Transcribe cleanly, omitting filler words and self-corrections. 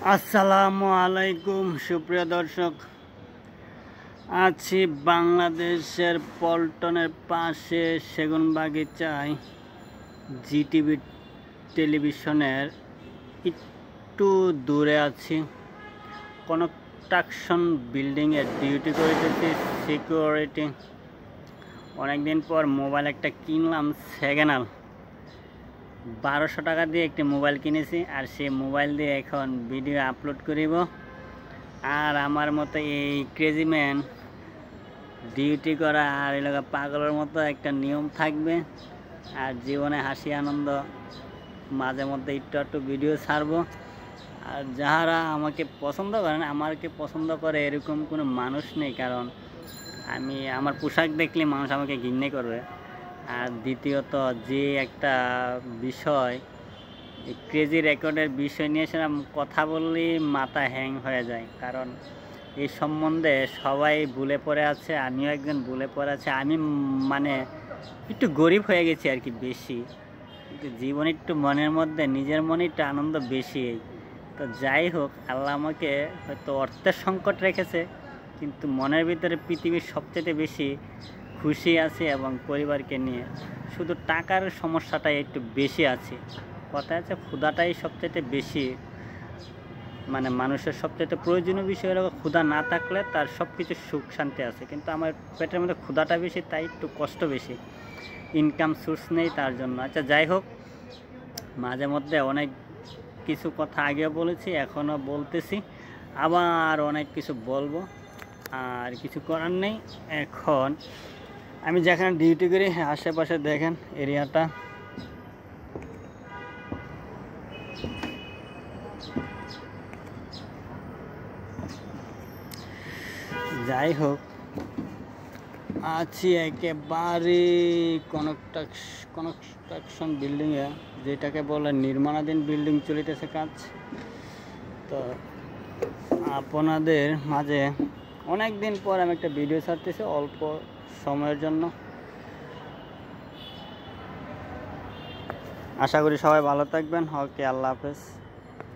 আসসালামু আলাইকুম সুপ্রিয় দর্শক, আছি বাংলাদেশের পল্টনের পাশে সেগুনবাগিচায় জিটিভি টেলিভিশনের একটু দূরে আছি। কনস্ট্রাকশন বিল্ডিংয়ে ডিউটি করিতেছি, সিকিউরিটি। অনেকদিন পর মোবাইল একটা কিনলাম, সেকেন্ড হ্যান্ড 1200 টাকা দিয়ে একটি মোবাইল কিনেছি, আর সেই মোবাইল দিয়ে এখন ভিডিও আপলোড করিব। আর আমার মতো এই ক্রেজি ম্যান ডিউটি করা আর এলাকা পাগলের মতো একটা নিয়ম থাকবে। আর জীবনে হাসি আনন্দ মাঝে মধ্যে একটু ভিডিও ছাড়বো। আর যারা আমাকে পছন্দ করেন, আমাকে পছন্দ করে এরকম কোনো মানুষ নেই, কারণ আমার পোশাক দেখলে মানুষ আমাকে ঘৃণা করবে। আর দ্বিতীয়ত যে একটা বিষয়, ক্রেজি রেকর্ডের বিষয় নিয়ে সেরকম কথা বললেই মাথা হ্যাং হয়ে যায়, কারণ এই সম্বন্ধে সবাই ভুলে পড়ে আছে, আমিও একজন ভুলে পড়ে আছে। আমি একটু গরিব হয়ে গেছি আর কি, বেশি কিন্তু জীবনে একটু মনের মধ্যে নিজের মনে একটু আনন্দ বেশি। তো যাই হোক, আল্লাহ আমাকে হয়তো অর্থের সংকট রেখেছে, কিন্তু মনের ভিতরে পৃথিবীর সবচেয়ে বেশি খুশি আছে এবং পরিবারকে নিয়ে। শুধু টাকার সমস্যাটাই একটু বেশি আছে। কথা আছে, ক্ষুধাটাই সবচেয়ে বেশি, মানুষের সবচেয়ে প্রয়োজনীয় বিষয় হলো ক্ষুধা না থাকলে তার সব কিছু সুখ শান্তি আছে, কিন্তু আমার পেটের মধ্যে ক্ষুধাটা বেশি, তাই একটু কষ্ট বেশি, ইনকাম সোর্স নেই তার জন্য। আচ্ছা যাই হোক, মাঝে মধ্যে অনেক কিছু কথা আগেও বলেছি, এখনও বলতেছি, আবার অনেক কিছু বলবো। আর কিছু করার নেই। এখন আমি যেখানে ডিউটি করি আশেপাশে দেখেন এরিয়াটা, যাই হোক আছি একেবারে কনস্ট্রাকশন বিল্ডিংয়ে, যেটাকে বলে নির্মাণাধীন বিল্ডিং চলিতেছে কাজ। তো আপনাদের মাঝে অনেক দিন পর আমি একটা ভিডিও ছাড়তেছি অল্প সময়ের জন্য। আশা করি সবাই ভালো থাকবেন। ওকে, আল্লাহ হাফেজ।